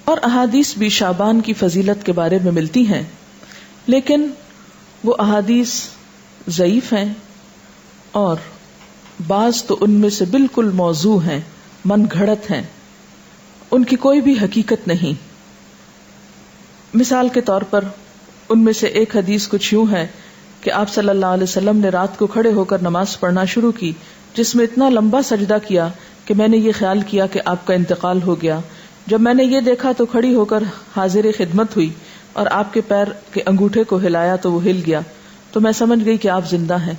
اور احادیث بھی شعبان کی فضیلت کے بارے میں ملتی ہیں، لیکن وہ احادیث ضعیف ہیں اور بعض تو ان میں سے بالکل موضوع ہیں، من گھڑت ہیں، ان کی کوئی بھی حقیقت نہیں۔ مثال کے طور پر ان میں سے ایک حدیث کچھ یوں ہے کہ آپ صلی اللہ علیہ وسلم نے رات کو کھڑے ہو کر نماز پڑھنا شروع کی، جس میں اتنا لمبا سجدہ کیا کہ میں نے یہ خیال کیا کہ آپ کا انتقال ہو گیا۔ جب میں نے یہ دیکھا تو کھڑی ہو کر حاضر خدمت ہوئی اور آپ کے پیر کے انگوٹھے کو ہلایا تو وہ ہل گیا، تو میں سمجھ گئی کہ آپ زندہ ہیں۔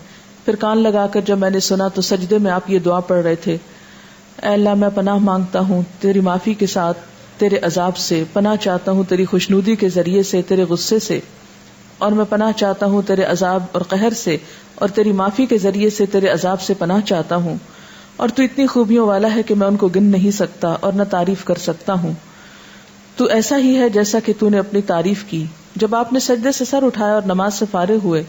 پھر کان لگا کر جب میں نے سنا تو سجدے میں آپ یہ دعا پڑھ رہے تھے، اے اللہ میں پناہ مانگتا ہوں تیری معافی کے ساتھ تیرے عذاب سے، پناہ چاہتا ہوں تیری خوشنودی کے ذریعے سے تیرے غصے سے، اور میں پناہ چاہتا ہوں تیرے عذاب اور قہر سے، اور تیری معافی کے ذریعے سے تیرے عذاب سے پناہ چاہتا ہوں، اور تو اتنی خوبیوں والا ہے کہ میں ان کو گن نہیں سکتا اور نہ تعریف کر سکتا ہوں۔ تو ایسا ہی ہے جیسا کہ تو نے اپنی تعریف کی۔ جب آپ نے سجدے سے سر اٹھایا اور نماز سے فارغ ہوئے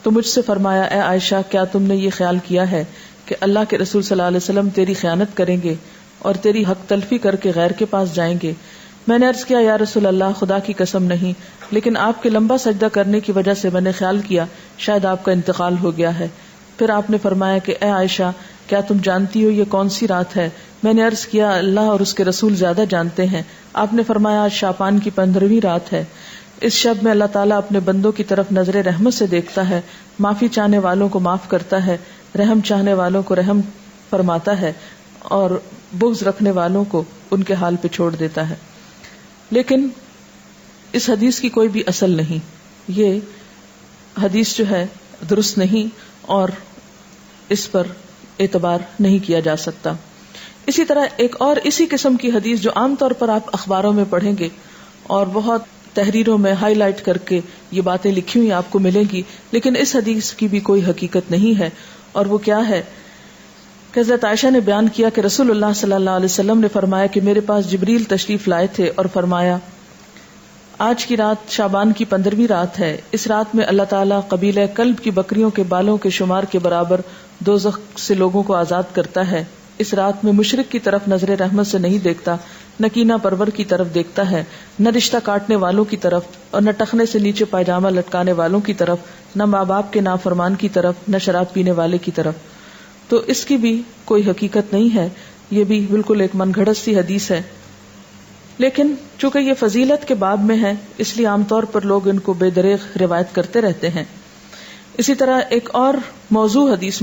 تو مجھ سے فرمایا، اے عائشہ کیا تم نے یہ خیال کیا ہے کہ اللہ کے رسول صلی اللہ علیہ وسلم تیری خیانت کریں گے اور تیری حق تلفی کر کے غیر کے پاس جائیں گے؟ میں نے عرض کیا، یا رسول اللہ خدا کی قسم نہیں، لیکن آپ کے لمبا سجدہ کرنے کی وجہ سے میں نے خیال کیا شاید آپ کا انتقال ہو گیا ہے۔ پھر آپ نے فرمایا کہ اے عائشہ کیا تم جانتی ہو یہ کون سی رات ہے؟ میں نے عرض کیا، اللہ اور اس کے رسول زیادہ جانتے ہیں۔ آپ نے فرمایا آج شعبان کی 15ویں رات ہے۔ اس شب میں اللہ تعالیٰ اپنے بندوں کی طرف نظر رحمت سے دیکھتا ہے، معافی چاہنے والوں کو معاف کرتا ہے، رحم چاہنے والوں کو رحم فرماتا ہے، اور بغض رکھنے والوں کو ان کے حال پہ چھوڑ دیتا ہے۔ لیکن اس حدیث کی کوئی بھی اصل نہیں، یہ حدیث جو ہے درست نہیں اور اس پر اعتبار نہیں کیا جا سکتا۔ اسی طرح ایک اور اسی قسم کی حدیث جو عام طور پر آپ اخباروں میں پڑھیں گے اور بہت تحریروں میں ہائی لائٹ کر کے یہ باتیں لکھی ہوئی آپ کو ملیں گی، لیکن اس حدیث کی بھی کوئی حقیقت نہیں ہے، اور وہ کیا ہے کہ حضرت عائشہ نے بیان کیا کہ رسول اللہ صلی اللہ علیہ وسلم نے فرمایا کہ میرے پاس جبریل تشریف لائے تھے اور فرمایا آج کی رات شعبان کی 15ویں رات ہے، اس رات میں اللہ تعالیٰ قبیلہ کلب کی بکریوں کے بالوں کے شمار کے برابر دوزخ سے لوگوں کو آزاد کرتا ہے۔ اس رات میں مشرک کی طرف نظر رحمت سے نہیں دیکھتا، نہ کینہ پرور کی طرف دیکھتا ہے، نہ رشتہ کاٹنے والوں کی طرف، اور نہ ٹخنے سے نیچے پائجامہ لٹکانے والوں کی طرف، نہ ماں باپ کے نافرمان کی طرف، نہ شراب پینے والے کی طرف۔ تو اس کی بھی کوئی حقیقت نہیں ہے، یہ بھی بالکل ایک من گھڑت سی حدیث ہے۔ لیکن چونکہ یہ فضیلت کے باب میں ہے اس لیے عام طور پر لوگ ان کو بے دریغ روایت کرتے رہتے ہیں۔ اسی طرح ایک اور موضوع حدیث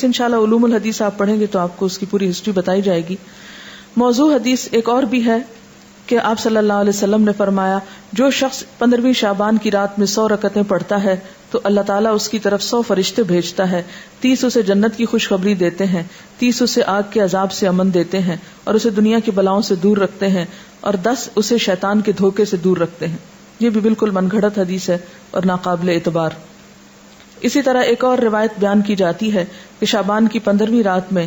انشاءاللہ علوم الحدیث آپ پڑھیں گے تو آپ کو اس کی پوری ہسٹری بتائی جائے گی۔ موضوع حدیث ایک اور بھی ہے کہ آپ صلی اللہ علیہ وسلم نے فرمایا جو شخص 15ویں شعبان کی رات میں 100 رکعتیں پڑھتا ہے تو اللہ تعالیٰ اس کی طرف 100 فرشتے بھیجتا ہے، 30 اسے جنت کی خوشخبری دیتے ہیں، 30 اسے آگ کے عذاب سے امن دیتے ہیں اور اسے دنیا کی بلاؤں سے دور رکھتے ہیں، اور 10 اسے شیطان کے دھوکے سے دور رکھتے ہیں۔ یہ بھی بالکل من گھڑت حدیث ہے اور ناقابل اعتبار۔ اسی طرح ایک اور روایت بیان کی جاتی ہے کہ شعبان کی 15ویں رات میں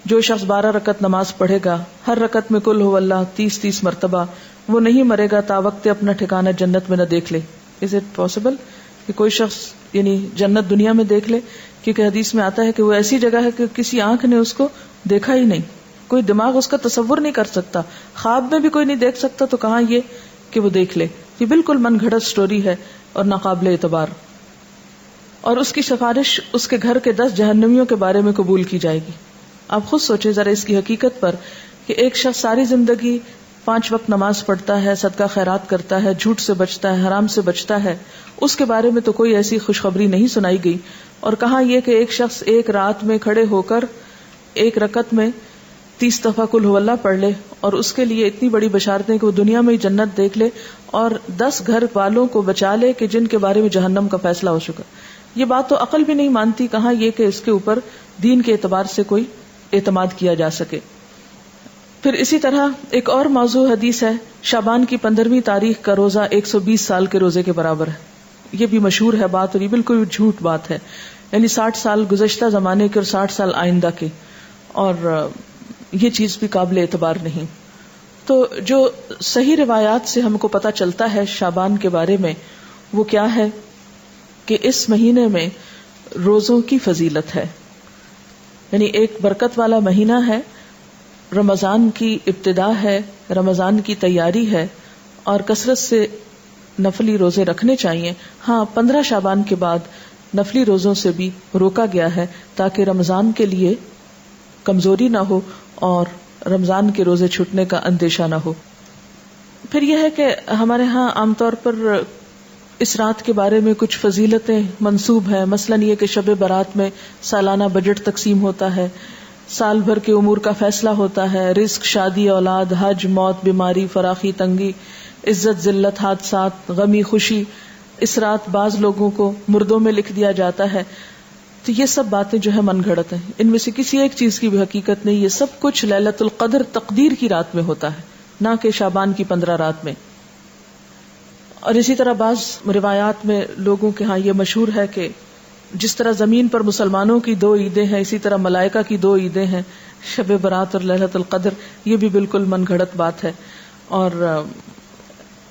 جو شخص 12 رکعت نماز پڑھے گا، ہر رکعت میں قل هو اللہ 30 مرتبہ، وہ نہیں مرے گا تا وقت اپنا ٹھکانہ جنت میں نہ دیکھ لے۔ از اٹ پاسبل کہ کوئی شخص یعنی جنت دنیا میں دیکھ لے؟ کیونکہ حدیث میں آتا ہے کہ وہ ایسی جگہ ہے کہ کسی آنکھ نے اس کو دیکھا ہی نہیں، کوئی دماغ اس کا تصور نہیں کر سکتا، خواب میں بھی کوئی نہیں دیکھ سکتا، تو کہاں یہ کہ وہ دیکھ لے۔ یہ بالکل من گھڑت سٹوری ہے اور ناقابل اعتبار، اور اس کی سفارش اس کے گھر کے 10 جہنمیوں کے بارے میں قبول کی جائے گی۔ آپ خود سوچیں ذرا اس کی حقیقت پر کہ ایک شخص ساری زندگی 5 وقت نماز پڑھتا ہے، صدقہ خیرات کرتا ہے، جھوٹ سے بچتا ہے، حرام سے بچتا ہے، اس کے بارے میں تو کوئی ایسی خوشخبری نہیں سنائی گئی، اور کہاں یہ کہ ایک شخص ایک رات میں کھڑے ہو کر ایک رکعت میں 30 دفعہ قل هو اللہ پڑھ لے اور اس کے لیے اتنی بڑی بشارتیں کہ وہ دنیا میں ہی جنت دیکھ لے اور 10 گھر والوں کو بچا لے کہ جن کے بارے میں جہنم کا فیصلہ ہو چکا۔ یہ بات تو عقل بھی نہیں مانتی، کہاں یہ کہ اس کے اوپر دین کے اعتبار سے کوئی اعتماد کیا جا سکے۔ پھر اسی طرح ایک اور موضوع حدیث ہے، شعبان کی 15ویں تاریخ کا روزہ 120 سال کے روزے کے برابر ہے۔ یہ بھی مشہور ہے بات، اور یہ بالکل جھوٹ بات ہے، یعنی 60 سال گزشتہ زمانے کے اور 60 سال آئندہ کے، اور یہ چیز بھی قابل اعتبار نہیں۔ تو جو صحیح روایات سے ہم کو پتہ چلتا ہے شعبان کے بارے میں وہ کیا ہے کہ اس مہینے میں روزوں کی فضیلت ہے، یعنی ایک برکت والا مہینہ ہے رمضان کی ابتدا ہے، رمضان کی تیاری ہے، اور کثرت سے نفلی روزے رکھنے چاہیے. ہاں 15 شعبان کے بعد نفلی روزوں سے بھی روکا گیا ہے تاکہ رمضان کے لیے کمزوری نہ ہو اور رمضان کے روزے چھوٹنے کا اندیشہ نہ ہو. پھر یہ ہے کہ ہمارے ہاں عام طور پر اس رات کے بارے میں کچھ فضیلتیں منسوب ہیں. مثلاً یہ کہ شب برات میں سالانہ بجٹ تقسیم ہوتا ہے، سال بھر کے امور کا فیصلہ ہوتا ہے، رزق، شادی، اولاد، حج، موت، بیماری، فراخی، تنگی، عزت، ذلت، حادثات، غمی، خوشی. اس رات بعض لوگوں کو مردوں میں لکھ دیا جاتا ہے. تو یہ سب باتیں جو ہے من گھڑت ہیں، ان میں سے کسی ایک چیز کی بھی حقیقت نہیں. یہ سب کچھ لیلۃ القدر تقدیر کی رات میں ہوتا ہے، نہ کہ شعبان کی 15 رات میں. اور اسی طرح بعض روایات میں لوگوں کے ہاں یہ مشہور ہے کہ جس طرح زمین پر مسلمانوں کی 2 عیدیں ہیں، اسی طرح ملائکہ کی 2 عیدیں ہیں، شب برات اور لیلۃ القدر. یہ بھی بالکل من گھڑت بات ہے. اور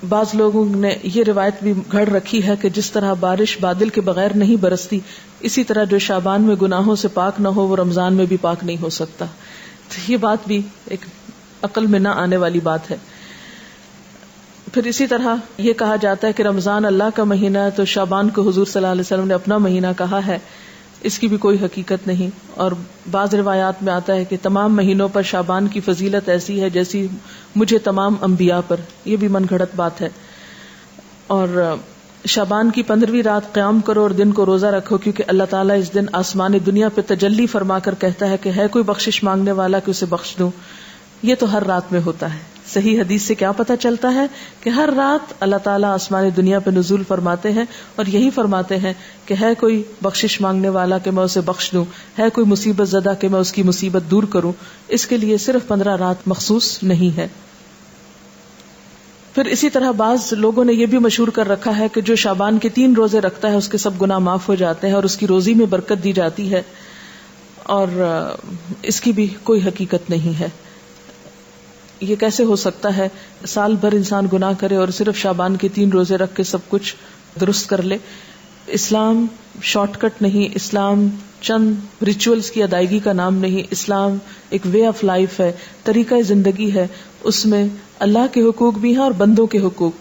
بعض لوگوں نے یہ روایت بھی گھڑ رکھی ہے کہ جس طرح بارش بادل کے بغیر نہیں برستی، اسی طرح جو شعبان میں گناہوں سے پاک نہ ہو وہ رمضان میں بھی پاک نہیں ہو سکتا. تو یہ بات بھی ایک عقل میں نہ آنے والی بات ہے. پھر اسی طرح یہ کہا جاتا ہے کہ رمضان اللہ کا مہینہ ہے تو شعبان کو حضور صلی اللہ علیہ وسلم نے اپنا مہینہ کہا ہے. اس کی بھی کوئی حقیقت نہیں. اور بعض روایات میں آتا ہے کہ تمام مہینوں پر شعبان کی فضیلت ایسی ہے جیسی مجھے تمام انبیاء پر. یہ بھی من گھڑت بات ہے. اور شعبان کی 15ویں رات قیام کرو اور دن کو روزہ رکھو، کیونکہ اللہ تعالیٰ اس دن آسمان دنیا پہ تجلی فرما کر کہتا ہے کہ ہے کوئی بخشش مانگنے والا کہ اسے بخش دوں. یہ تو ہر رات میں ہوتا ہے. صحیح حدیث سے کیا پتہ چلتا ہے کہ ہر رات اللہ تعالیٰ آسمان دنیا پہ نزول فرماتے ہیں اور یہی فرماتے ہیں کہ ہے کوئی بخشش مانگنے والا کہ میں اسے بخش دوں، ہے کوئی مصیبت زدہ کہ میں اس کی مصیبت دور کروں. اس کے لیے صرف 15 رات مخصوص نہیں ہے. پھر اسی طرح بعض لوگوں نے یہ بھی مشہور کر رکھا ہے کہ جو شعبان کے 3 روزے رکھتا ہے اس کے سب گناہ معاف ہو جاتے ہیں اور اس کی روزی میں برکت دی جاتی ہے. اور اس کی بھی کوئی حقیقت نہیں ہے. یہ کیسے ہو سکتا ہے سال بھر انسان گناہ کرے اور صرف شعبان کے 3 روزے رکھ کے سب کچھ درست کر لے؟ اسلام شارٹ کٹ نہیں، اسلام چند ریچولز کی ادائیگی کا نام نہیں. اسلام ایک وے آف لائف ہے، طریقہ زندگی ہے. اس میں اللہ کے حقوق بھی ہیں اور بندوں کے حقوق.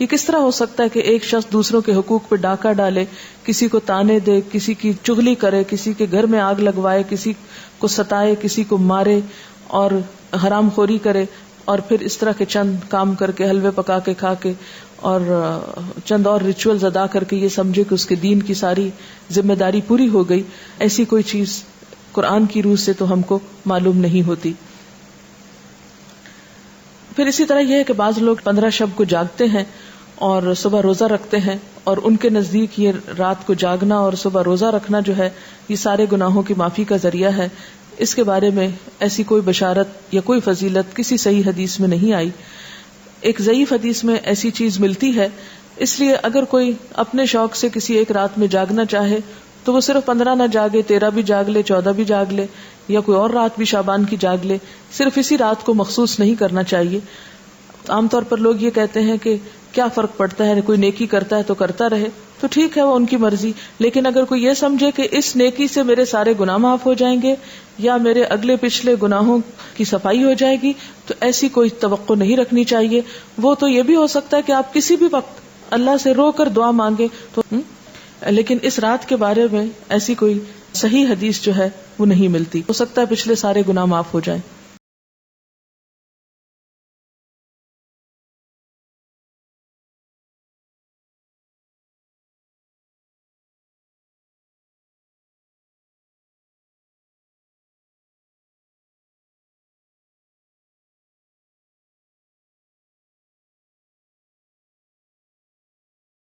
یہ کس طرح ہو سکتا ہے کہ ایک شخص دوسروں کے حقوق پہ ڈاکہ ڈالے، کسی کو تانے دے، کسی کی چغلی کرے، کسی کے گھر میں آگ لگوائے، کسی کو ستائے، کسی کو مارے اور حرام خوری کرے، اور پھر اس طرح کے چند کام کر کے، حلوے پکا کے کھا کے اور چند اور ریچولز ادا کر کے یہ سمجھے کہ اس کے دین کی ساری ذمہ داری پوری ہو گئی؟ ایسی کوئی چیز قرآن کی روح سے تو ہم کو معلوم نہیں ہوتی. پھر اسی طرح یہ ہے کہ بعض لوگ 15 شب کو جاگتے ہیں اور صبح روزہ رکھتے ہیں، اور ان کے نزدیک یہ رات کو جاگنا اور صبح روزہ رکھنا جو ہے یہ سارے گناہوں کی معافی کا ذریعہ ہے. اس کے بارے میں ایسی کوئی بشارت یا کوئی فضیلت کسی صحیح حدیث میں نہیں آئی. ایک ضعیف حدیث میں ایسی چیز ملتی ہے. اس لیے اگر کوئی اپنے شوق سے کسی ایک رات میں جاگنا چاہے تو وہ صرف 15 نہ جاگے، 13 بھی جاگ لے، 14 بھی جاگ لے، یا کوئی اور رات بھی شعبان کی جاگ لے. صرف اسی رات کو مخصوص نہیں کرنا چاہیے. عام طور پر لوگ یہ کہتے ہیں کہ کیا فرق پڑتا ہے، کوئی نیکی کرتا ہے تو کرتا رہے، تو ٹھیک ہے وہ ان کی مرضی. لیکن اگر کوئی یہ سمجھے کہ اس نیکی سے میرے سارے گناہ معاف ہو جائیں گے یا میرے اگلے پچھلے گناہوں کی صفائی ہو جائے گی، تو ایسی کوئی توقع نہیں رکھنی چاہیے. وہ تو یہ بھی ہو سکتا ہے کہ آپ کسی بھی وقت اللہ سے رو کر دعا مانگے تو، لیکن اس رات کے بارے میں ایسی کوئی صحیح حدیث جو ہے وہ نہیں ملتی. ہو سکتا ہے پچھلے سارے گناہ معاف ہو جائیں.